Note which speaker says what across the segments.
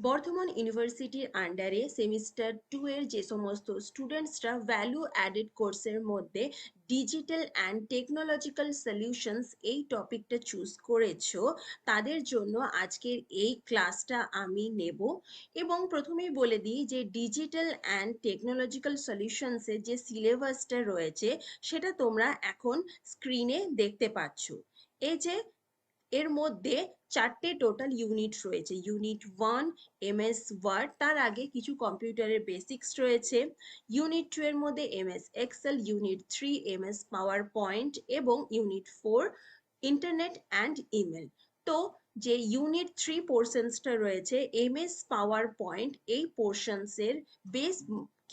Speaker 1: বর্ধমান ইউনিভার্সিটির আন্ডারে সেমিস্টার 2 এর যে সমস্ত স্টুডেন্টসরা ভ্যালু অ্যাডেড কোর্সের মধ্যে ডিজিটাল অ্যান্ড টেকনোলজিক্যাল সলিউশনস এই টপিকটা চুজ করেছো, তাদের জন্য আজকের এই ক্লাসটা আমি নেব। এবং প্রথমেই বলে দিই যে ডিজিটাল অ্যান্ড টেকনোলজিক্যাল সলিউশনসের যে সিলেবাসটা রয়েছে সেটা তোমরা এখন স্ক্রিনে দেখতে পাচ্ছ। এই যে এর মধ্যে চারটে টোটাল ইউনিট রয়েছে। ইউনিট 1 এমএস ওয়ার্ড, তার আগে কিছু কম্পিউটারের বেসিক্স রয়েছে। ইউনিট 2 এর মধ্যে MS Excel, unit 3 MS PowerPoint এবং ইউনিট 4 ইন্টারনেট অ্যান্ড ইমেল। তো যে ইউনিট 3 পোর্শনসটা রয়েছে এমএস পাওয়ার পয়েন্ট, এই পোর্শনসের বেশ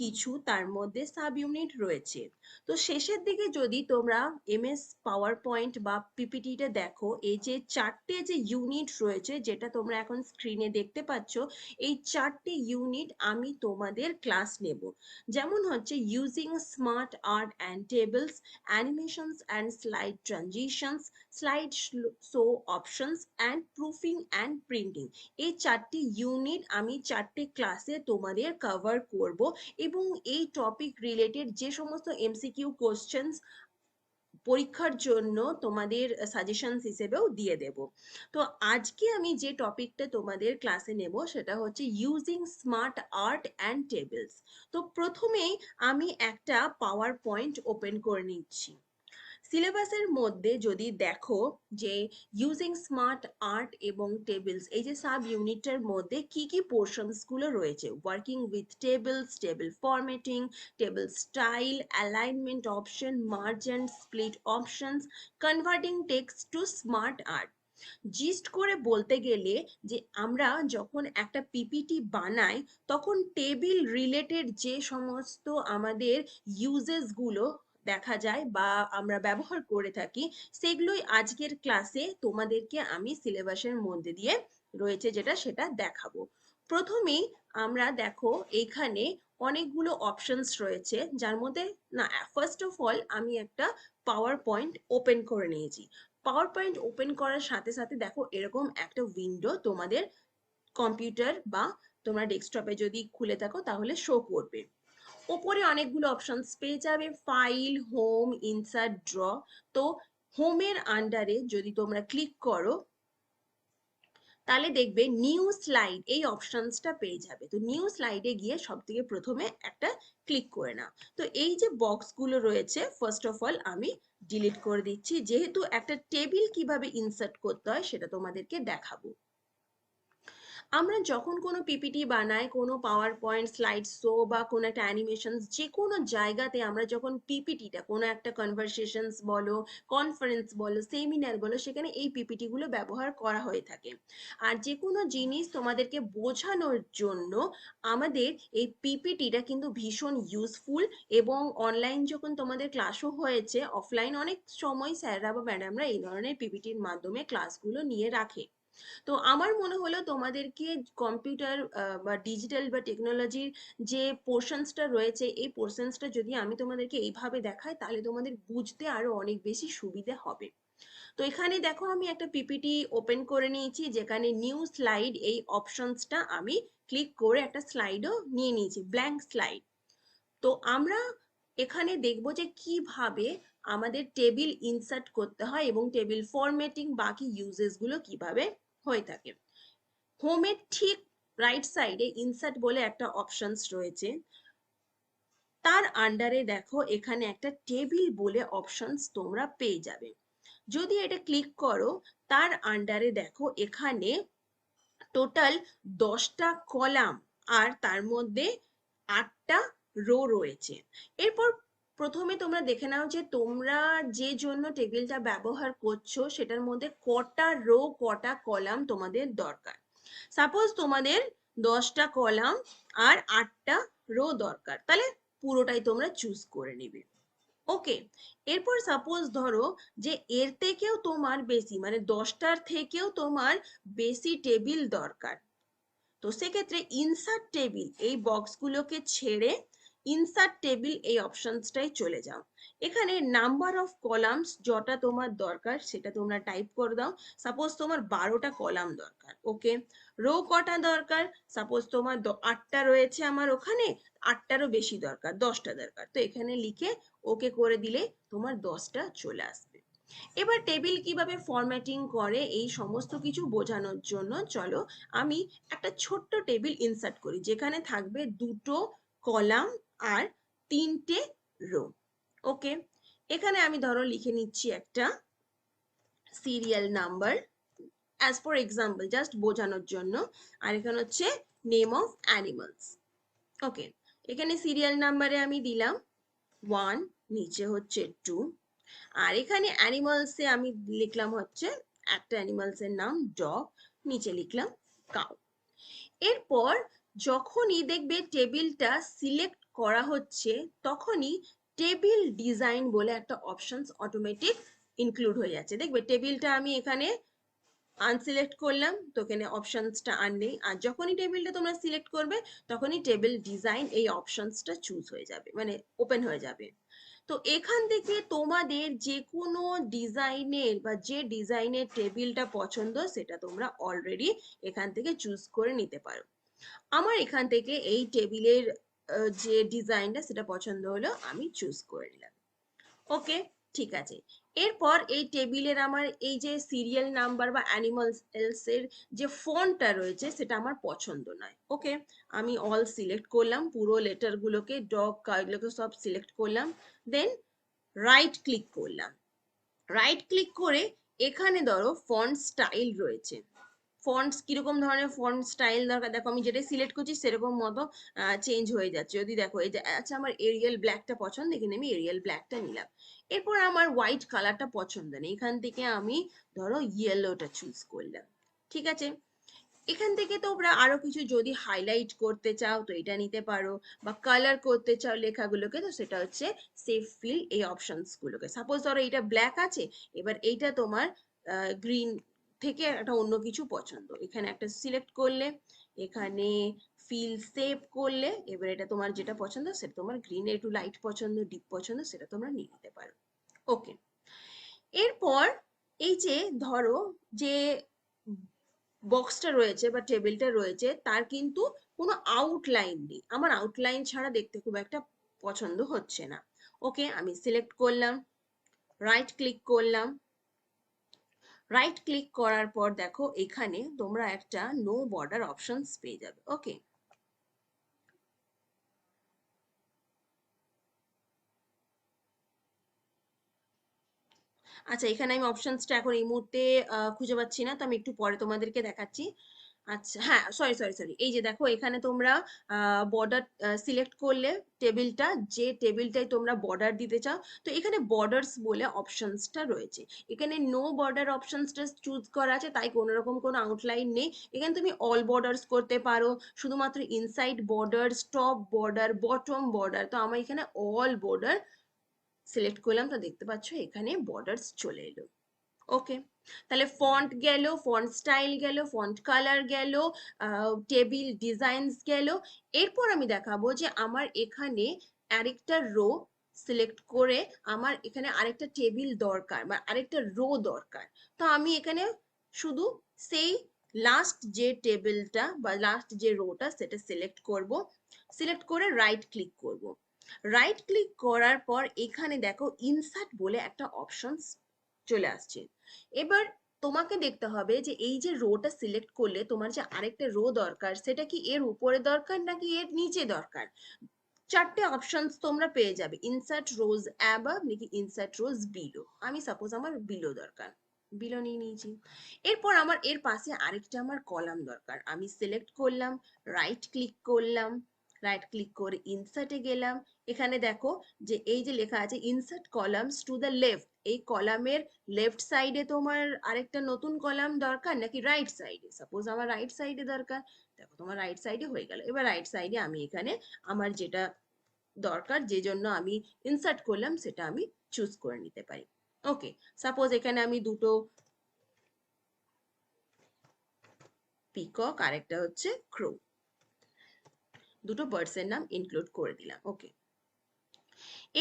Speaker 1: কিছু তার মধ্যে সাব ইউনিট রয়েছে। তো শেষের দিকে যদি তোমরা এমএস পাওয়ার পয়েন্ট বা পিপিটিটা দেখো, এই যে চারটে যে ইউনিট রয়েছে যেটা তোমরা এখন স্ক্রিনে দেখতে পাচ্ছ, এই চারটে ইউনিট আমি তোমাদের ক্লাস নেব। যেমন হচ্ছে using smart art and tables, animations and slide transitions, slide show options and proofing and printing. এই চারটি ইউনিট আমি চারটে ক্লাসে তোমাদের কভার করব এবং এই টপিক রিলেটেড যে সমস্ত এমসিকিউ কোশ্চেন্স পরীক্ষার জন্য তোমাদের সাজেশনস হিসেবেও দিয়ে দেব। তো আজকে আমি যে টপিকটা তোমাদের ক্লাসে নেব সেটা হচ্ছে using smart art and tables. তো প্রথমেই আমি একটা পাওয়ার পয়েন্ট ওপেন করে নিচ্ছি। সিলেবাসের মধ্যে যদি দেখো যে ইউজিং স্মার্ট আর্ট এবং টেবিলস, এই যে সাব ইউনিটের মধ্যে কি কি পোর্শনস গুলো রয়েছে, working with tables, table formatting, table style, alignment option, merge and split options, converting text to smart art. Gist করে বলতে গেলে যে আমরা যখন একটা পিপিটি বানাই তখন টেবিল রিলেটেড যে সমস্ত আমাদের ইউজেস গুলো দেখা যায় বা আমরা ব্যবহার করে থাকি, সেগুলোই আজকের ক্লাসে তোমাদেরকে আমি সিলেবাসের মধ্যে দিয়ে রয়েছে যেটা সেটা দেখাবো। প্রথমেই আমরা দেখো এখানে অনেকগুলো অপশনস রয়েছে, যার মধ্যে না, ফার্স্ট অফ অল আমি একটা পাওয়ার পয়েন্ট ওপেন করে নিয়েছি। পাওয়ার পয়েন্ট ওপেন করার সাথে সাথে দেখো এরকম একটা উইন্ডো তোমাদের কম্পিউটার বা তোমরা ডেস্কটপে যদি খুলে থাকো তাহলে শো করবে। ওপরে অনেকগুলো অপশনস পেয়ে যাবে, ফাইল, হোম, ইনসার্ট, ড্র। তো হোমের আন্ডারে যদি তোমরা ক্লিক করো তাহলে দেখবে নিউ স্লাইড এই অপশনসটা পেয়ে যাবে। তো নিউ স্লাইডে গিয়ে সব থেকে প্রথমে একটা ক্লিক করে নাও। তো এই যে বক্সগুলো রয়েছে ফার্স্ট অফ অল আমি ডিলিট করে দিচ্ছি, যেহেতু একটা টেবিল কিভাবে ইনসার্ট করতে হয় সেটা তোমাদেরকে দেখাবো। আমরা যখন কোনো পিপিটি বানাই, কোনো পাওয়ার পয়েন্ট, স্লাইড শো বা কোনো একটা অ্যানিমেশন, যে কোনো জায়গাতে আমরা যখন পিপিটিটা, কোনো একটা কনভারসেশনস বলো, কনফারেন্স বলো, সেমিনার বলো, সেখানে এই পিপিটি গুলো ব্যবহার করা হয়ে থাকে। আর যে কোনো জিনিস তোমাদেরকে বোঝানোর জন্য আমাদের এই পিপিটিটা কিন্তু ভীষণ ইউজফুল। এবং অনলাইন যখন তোমাদের ক্লাসও হয়েছে, অফলাইন অনেক সময় স্যাররা বা ম্যাডামরা এই ধরনের পিপিটির মাধ্যমে ক্লাসগুলো নিয়ে রাখে। তো আমার মনে হলো তোমাদেরকে কম্পিউটার বা ডিজিটাল বা টেকনোলজির যে পোর্শনসটা রয়েছে, এই পোর্শনসটা যদি আমি তোমাদেরকে এইভাবে দেখাই তাহলে তোমাদের বুঝতে আরো অনেক বেশি সুবিধে হবে। তো এখানে দেখো আমি একটা পিপিটি ওপেন করে নিয়েছি, যেখানে নিউ স্লাইড এই অপশনসটা আমি ক্লিক করে একটা স্লাইডও নিয়ে নিয়েছি, ব্ল্যাঙ্ক স্লাইড। তো আমরা এখানে দেখব যে কিভাবে আমাদের টেবিল ইনসার্ট করতে হয় এবং টেবিল ফরম্যাটিং বাকি ইউজেস গুলো কিভাবে হয়ে থাকে। হোমের ঠিক রাইট সাইডে ইনসার্ট বলে একটা অপশনস রয়েছে, তার আন্ডারে দেখো এখানে একটা টেবিল বলে অপশনস তোমরা পেয়ে যাবে। যদি এটা ক্লিক করো তার আন্ডারে দেখো এখানে টোটাল 10টা কলাম আর তার মধ্যে 8টা রো রয়েছে। এরপর প্রথমে তোমরা দেখে নাও যে তোমরা যে জন্য টেবিলটা ব্যবহার করছো সেটার মধ্যে কটা রো কটা কলাম তোমাদের দরকার। সাপোজ তোমাদের 10টা কলাম আর 8টা রো দরকার, তাহলে পুরোটাই তোমরা চুজ করে নিবে। ওকে, এরপর সাপোজ ধরো যে এর থেকেও তোমার বেশি, মানে 10টার থেকেও তোমার বেশি টেবিল দরকার। তো সেক্ষেত্রে ইনসার্ট টেবিল এই বক্সগুলোকে ছেড়ে ইনসার্ট টেবিল এই অপশনসটাই চলে যাও। এখানে নাম্বার অফ কলামস যটা তোমার দরকার সেটা তোমরা টাইপ করে দাও। সাপোজ তোমার 12টা কলাম দরকার, ওকে। রো কটা দরকার, সাপোজ তোমার 8টা রয়েছে, আমার ওখানে 8টারও বেশি দরকার, 10টা দরকার, তো এখানে লিখে ওকে করে দিলে তোমার 10টা চলে আসবে। এবার টেবিল কিভাবে ফরম্যাটিং করে এই সমস্ত কিছু বোঝানোর জন্য চলো আমি একটা ছোট্ট টেবিল ইনসার্ট করি, যেখানে থাকবে 2টো কলাম আর 3টে রো, ওকে। এখানে আমি ধরো লিখে নিচ্ছি একটা serial number, as for example, just বোঝানোর জন্য। আর এখানে হচ্ছে নেম অফ অ্যানিমালস, ওকে। এখানে সিরিয়াল নাম্বারে আমি দিলাম 1, নিচে হচ্ছে 2, আর এখানে অ্যানিমালসে আমি লিখলাম হচ্ছে একটা অ্যানিমালসের নাম ডগ, নিচে লিখলাম কাউ। এরপর যখনই দেখবে টেবিলটা সিলেক্ট করা হচ্ছে তখনই টেবিল ডিজাইন বলে একটা অপশনস অটোমেটিক ইনক্লুড হয়ে যাচ্ছে। দেখবে টেবিলটা আমি এখানে আনসিলেক্ট করলাম তো এখানে অপশনসটা আর নেই, আর যখনই টেবিলটা তোমরা সিলেক্ট করবে তখনই টেবিল ডিজাইন এই অপশনসটা চুজ হয়ে যাবে, মানে ওপেন হয়ে যাবে। তো এখান থেকে তোমাদের যে কোনো ডিজাইনের বা যে ডিজাইনের টেবিলটা পছন্দ সেটা তোমরা অলরেডি এখান থেকে চুজ করে নিতে পারো। আমার এখান থেকে এই টেবিলের যে ডিজাইনটা সেটা পছন্দ হলো, আমি চুজ করে নিলাম, ওকে। ঠিক আছে। এরপর এই টেবিলের আমার এই যে সিরিয়াল নাম্বার বা অ্যানিমালস এর যে ফন্টটা রয়েছে সেটা আমার পছন্দ নয়, ওকে। আমি অল সিলেক্ট করলাম, পুরো লেটার গুলোকে, ডগ কাগুলোকে সব সিলেক্ট করলাম, দেন রাইট ক্লিক করলাম। রাইট ক্লিক করে এখানে ধরো ফন্ট স্টাইল রয়েছে, ফন্টস কিরকম ধরনের ফন্ট স্টাইল দরকার, দেখো আমি যেটা সিলেক্ট করছি সেরকম মতো চেঞ্জ হয়ে যাচ্ছে। যদি দেখো এই যে আচ্ছা আমার এরিয়াল ব্ল্যাকটা পছন্দ, এখানে আমি এরিয়াল ব্ল্যাকটা নিলাম। এরপর আমার হোয়াইট কালারটা পছন্দ নেই, এখান থেকে আমি ধরো ইয়েলোটা চুজ করলাম, ঠিক আছে। এখান থেকে তোমরা আরো কিছু যদি হাইলাইট করতে চাও তো এটা নিতে পারো, বা কালার করতে চাও লেখাগুলোকে তো সেটা হচ্ছে সেভ ফিল এই অপশনস গুলোকে। সাপোজ ধরো এটা ব্ল্যাক আছে, এবার এইটা তোমার গ্রিন থেকে একটা অন্য কিছু পছন্দ, এখানে একটা সিলেক্ট করলে, এখানে ফিল সেভ করলে, এবার এটা তোমার যেটা পছন্দ সেটা তোমার গ্রিন একটু লাইট পছন্দ, ডিপ পছন্দ, সেটা তোমরা নিয়ে নিতে পারো, ওকে। এরপর এই যে ধরো যে বক্সটা রয়েছে বা টেবিলটা রয়েছে তার কিন্তু কোনো আউটলাইন নেই, আমার আউটলাইন ছাড়া দেখতে খুব একটা পছন্দ হচ্ছে না, ওকে। আমি সিলেক্ট করলাম, রাইট ক্লিক করলাম। রাইট ক্লিক করার পর দেখো এখানে তোমরা একটা নো বর্ডার অপশনস পেয়ে যাবে, ওকে। আচ্ছা এখানে আমি অপশনসটা এখন এই মুহূর্তে খুঁজে পাচ্ছি না, তো আমি একটু পরে তোমাদেরকে দেখাচ্ছি। আচ্ছা হ্যাঁ, সরি সরি সরি, এই যে দেখো এখানে তোমরা বর্ডার সিলেক্ট করলে টেবিলটা, যে টেবিলটাই তোমরা বর্ডার দিতে চাও, তো এখানে বর্ডার্স বলে অপশনসটা রয়েছে, এখানে নো বর্ডার অপশনসটা চুজ করা আছে, তাই কোনো রকম কোনো আউটলাইন নেই। এখানে তুমি অল বর্ডার্স করতে পারো, শুধুমাত্র inside border, top border, bottom border, তো আমার এখানে অল বর্ডার সিলেক্ট করলাম, তো দেখতে পাচ্ছ এখানে বর্ডার্স চলে এলো, ওকে। তাহলে ফন্ট গেল, ফন্ট স্টাইল গেল, ফন্ট কালার গেল, টেবিল ডিজাইনস গেল। এরপর আমি দেখাবো যে আমার এখানে আরেকটা রো সিলেক্ট করে আমার এখানে আরেকটা টেবিল দরকার বা আরেকটা রো দরকার, তো আমি এখানে শুধু সেই লাস্ট যে টেবিলটা বা লাস্ট যে রোটা সেটা সিলেক্ট করব, সিলেক্ট করে রাইট ক্লিক করব। রাইট ক্লিক করার পর এখানে দেখো ইনসার্ট বলে একটা অপশন চলে আসছে। এবার তোমাকে দেখতে হবে যে এই যে রোটা সিলেক্ট করলে তোমার যে আরেকটা রো দরকার সেটা কি এর উপরে দরকার নাকি এর নিচে দরকার। চারটে অপশনস তোমরা পেয়ে যাবে, ইনসার্ট রোজ অ্যাবাভ নাকি ইনসার্ট রোজ বিলো, আমি সাপোজ আমার বিলো দরকার, বিলো নিয়ে নিয়েছি। এরপর আমার এর পাশে আরেকটা আমার কলাম দরকার, আমি সিলেক্ট করলাম, রাইট ক্লিক করলাম, রাইট ক্লিক করে ইনসার্টে গেলাম। এখানে দেখো যে এই যে লেখা আছে insert columns to the left, এই কলামের লেফট সাইডে তোমার আরেকটা নতুন কলাম দরকার নাকি রাইট সাইডে, সাপোজ আমার রাইট সাইডে দরকার, দেখো তোমার রাইট সাইডে হয়ে গেল। এবার রাইট সাইডে আমি এখানে আমার যেটা দরকার যে জন্য আমি ইনসার্ট করলাম সেটা আমি চুজ করে নিতে পারি, ওকে। সাপোজ এখানে আমি দুটো পিকক আর একটা হচ্ছে ক্রো, দুটো বার্ডসের নাম ইনক্লুড করে দিলাম। ওকে,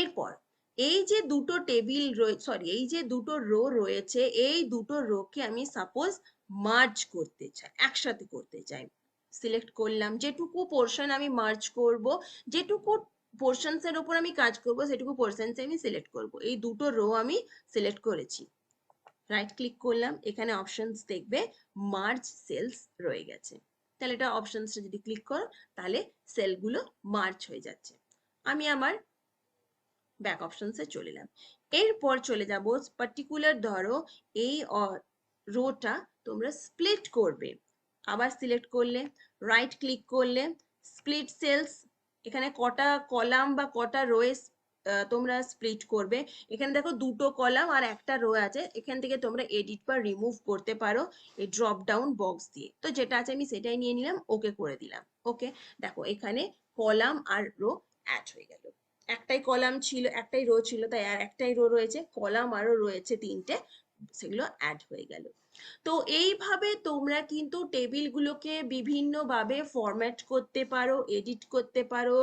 Speaker 1: এরপর এই যে দুটো টেবিল সরি এই যে দুটো রো রয়েছে, এই দুটো রোকে আমি সাপোজ মার্জ করতে চাই, একসাথে করতে চাই। সিলেক্ট করলাম, যেটুকু পোর্শন আমি মার্জ করব, যেটুকু পোর্শনস এর উপর আমি কাজ করব, সেটুকু পোর্শনস আমি সিলেক্ট করব। এই দুটো রো আমি সিলেক্ট করেছি, রাইট ক্লিক করলাম, এখানে অপশনস দেখবে মার্জ সেলস রয়ে গেছে। তাহলে এটা অপশনসটা যদি ক্লিক করো তাহলে সেলগুলো মার্জ হয়ে যাচ্ছে। আমি আমার ব্যাক অপশনসে চলে এলাম। এরপর চলে যাব পার্টিকুলার, ধরো এই রোটা তোমরা স্প্লিট করবে, আবার সিলেক্ট করলে, রাইট ক্লিক করলে, স্প্লিট সেলস, এখানে কটা কলাম বা কটা রোয়ে তোমরা স্প্লিট করবে। এখানে দেখো দুটো কলাম আর একটা রো আছে, এখান থেকে তোমরা এডিট বা রিমুভ করতে পারো এই ড্রপ ডাউন বক্স দিয়ে। তো যেটা আছে আমি সেটাই নিয়ে নিলাম, ওকে করে দিলাম। ওকে, দেখো এখানে কলাম আর রো অ্যাড হয়ে গেল। একটাই কলাম ছিল, একটাই রো ছিল, তাই আর একটাই রো রয়েছে, কলাম আরও রয়েছে তিনটে, সেগুলো অ্যাড হয়ে গেল। তো এইভাবে তোমরা কিন্তু টেবিলগুলোকে বিভিন্নভাবে ফরম্যাট করতে পারো, এডিট করতে পারো,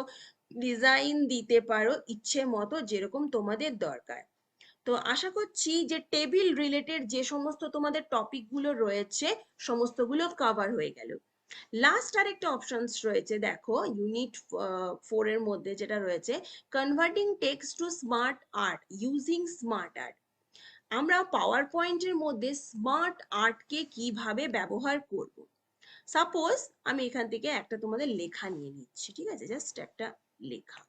Speaker 1: ডিজাইন দিতে পারো ইচ্ছে মতো, যেরকম তোমাদের দরকার। তো আশা করছি যে টেবিল রিলেটেড যে সমস্ত তোমাদের টপিকগুলো রয়েছে সমস্তগুলো কভার হয়ে গেল। লাস্ট আরেকটা অপশনস রয়েছে, দেখো ইউনিট 4 এর মধ্যে যেটা রয়েছে, converting text to smart art using smart art. আমরা পাওয়ার পয়েন্টের মধ্যে স্মার্ট আর্টকে কিভাবে ব্যবহার করব। সাপোজ আমি এখান থেকে একটা তোমাদের লেখা নিয়ে নিচ্ছি, ঠিক আছে, জাস্ট একটা লেখা।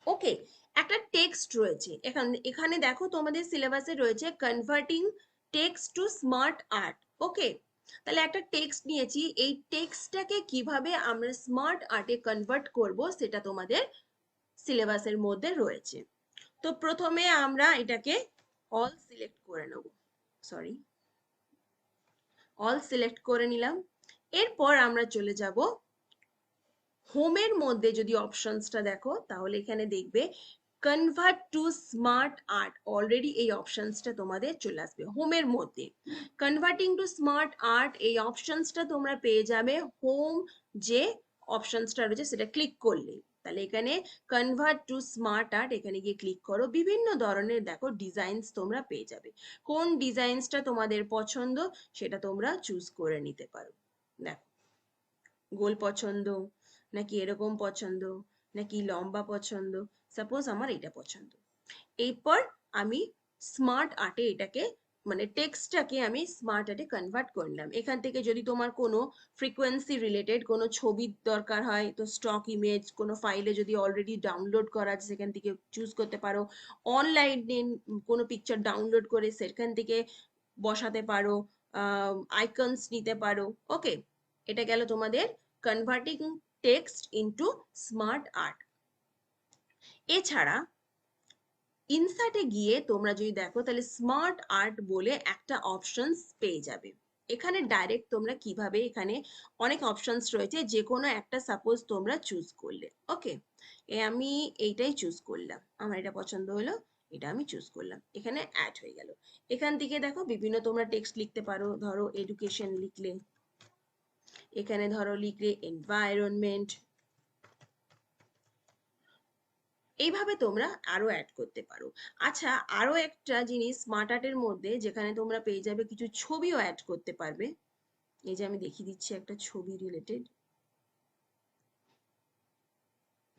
Speaker 1: ওকে, একটা টেক্সট রয়েছে এখানে, এখানে দেখো তোমাদের সিলেবাসে রয়েছে converting text to smart art. Okay, তাহলে একটা টেক্সট নিয়েছি, এই টেক্সটটাকে কিভাবে আমরা স্মার্ট আর্টে কনভার্ট করব সেটা তোমাদের সিলেবাসের মধ্যে রয়েছে। তো প্রথমে আমরা এটাকে অল সিলেক্ট করে নেব, সরি, অল সিলেক্ট করে নিলাম। এরপর আমরা চলে যাব হোমের মধ্যে, যদি অপশনসটা দেখো তাহলে এখানে দেখবে convert to smart art, already এই অপশনসটা তোমাদের চলে আসবে হোমের মধ্যে। কনভার্টিং টু স্মার্ট আর্ট এই অপশনসটা তোমরা পেয়ে যাবে হোম, যে অপশনসটা রয়েছে সেটা ক্লিক করলে। তাহলে এখানে কনভার্ট টু স্মার্ট আর্ট, এখানে গিয়ে ক্লিক করো, বিভিন্ন ধরনের দেখো ডিজাইনস তোমরা পেয়ে যাবে। কোন ডিজাইনসটা তোমাদের পছন্দ সেটা তোমরা চুজ করে নিতে পারো। দেখো, গোল পছন্দ নাকি এরকম পছন্দ নাকি লম্বা পছন্দ, সাপোজ আমার এটা পছন্দ। এরপর আমি স্মার্ট আর্টে এটাকে, মানে টেক্সটটাকে আমি স্মার্ট আর্টে কনভার্ট করলাম। এখান থেকে যদি তোমার কোনো ফ্রিকোয়েন্সি রিলেটেড কোনো ছবির দরকার হয়, তো স্টক ইমেজ কোনো ফাইলে যদি অলরেডি ডাউনলোড করা আছে সেখান থেকে চুজ করতে পারো, অনলাইনে কোনো পিকচার ডাউনলোড করে সেখান থেকে বসাতে পারো, আইকনস নিতে পারো। ওকে, এটা গেল তোমাদের converting text into smart art. এছাড়া ইনসার্টে গিয়ে তোমরা যদি দেখো তাহলে স্মার্ট আর্ট বলে একটা অপশনস পেয়ে যাবে। এখানে ডাইরেক্ট তোমরা কিভাবে, এখানে অনেক অপশনস রয়েছে, যে কোনো একটা সাপোজ তোমরা চুজ করলে। ওকে, আমি এইটাই চুজ করলাম, আমার এটা পছন্দ হলো, এটা আমি চুজ করলাম, এখানে অ্যাড হয়ে গেল। এখান থেকে দেখো বিভিন্ন তোমরা টেক্সট লিখতে পারো, ধরো এডুকেশন লিখলে, এখানে ধরো লিখলে এনভায়রনমেন্ট, এইভাবে তোমরা আরো অ্যাড করতে পারো। আচ্ছা, আরো একটা জিনিস স্মার্ট আর্টের মধ্যে যেখানে তোমরা পেয়ে যাবে, কিছু ছবিও অ্যাড করতে পারবে। এই যে আমি দেখিয়ে দিচ্ছি একটা ছবি রিলেটেড,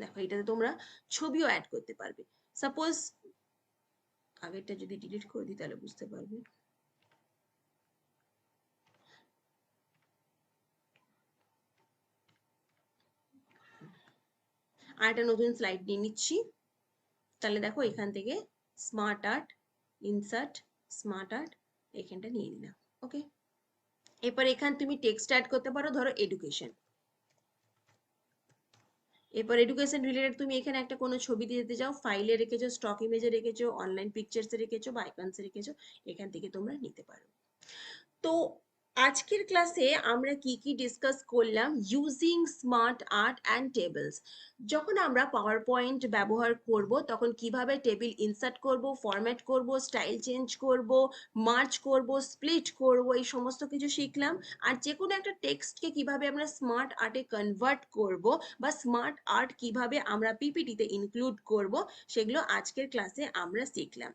Speaker 1: দেখো এটাতে তোমরা ছবিও অ্যাড করতে পারবে। সাপোজ আগেরটা যদি ডিলিট করে দিই তাহলে বুঝতে পারবে। আর একটা নতুন স্লাইড নিয়ে নিচ্ছি, তাহলে দেখো এখান থেকে smart art, insert, smart art, এখানটা নিয়ে নিলাম। ওকে, এরপর এখান তুমি টেক্সট অ্যাড করতে পারো, ধরো এডুকেশন। এরপর এডুকেশন রিলেটেড তুমি এখানে একটা কোনো ছবি দিয়ে দিতে চাও, ফাইলে রেখেছো, স্টক ইমেজে রেখেছো, অনলাইন পিকচার্সে রেখেছো বা আইকনসে রেখেছো, এখান থেকে তোমরা নিতে পারো। তো আজকের ক্লাসে আমরা কি কি ডিসকাস করলাম? Using smart art and tables. যখন আমরা পাওয়ার পয়েন্ট ব্যবহার করব তখন কিভাবে টেবিল ইনসার্ট করব, ফরম্যাট করব, স্টাইল চেঞ্জ করব, মার্চ করব, স্প্লিট করব, এই সমস্ত কিছু শিখলাম। আর যে কোনো একটা টেক্সটকে কিভাবে আমরা স্মার্ট আর্টে কনভার্ট করব বা স্মার্ট আর্ট কিভাবে আমরা পিপিটিতে ইনক্লুড করব, সেগুলো আজকের ক্লাসে আমরা শিখলাম।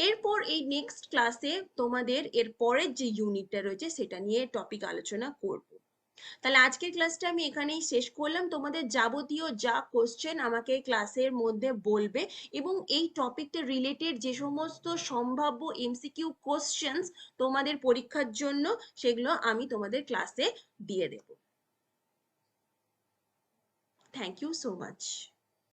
Speaker 1: এরপর এই নেক্সট ক্লাসে তোমাদের এর পরের যে ইউনিটটা রয়েছে সেটা নিয়ে টপিক আলোচনা করব। তাহলে আজকের ক্লাসটা আমি এখানেই শেষ করলাম। তোমাদের যাবতীয় যা কোশ্চেন আমাকে ক্লাসের মধ্যে বলবে, এবং এই টপিকটা রিলেটেড যে সমস্ত সম্ভাব্য এমসিকিউ কোশ্চেন্স তোমাদের পরীক্ষার জন্য, সেগুলো আমি তোমাদের ক্লাসে দিয়ে দেব। Thank you so much.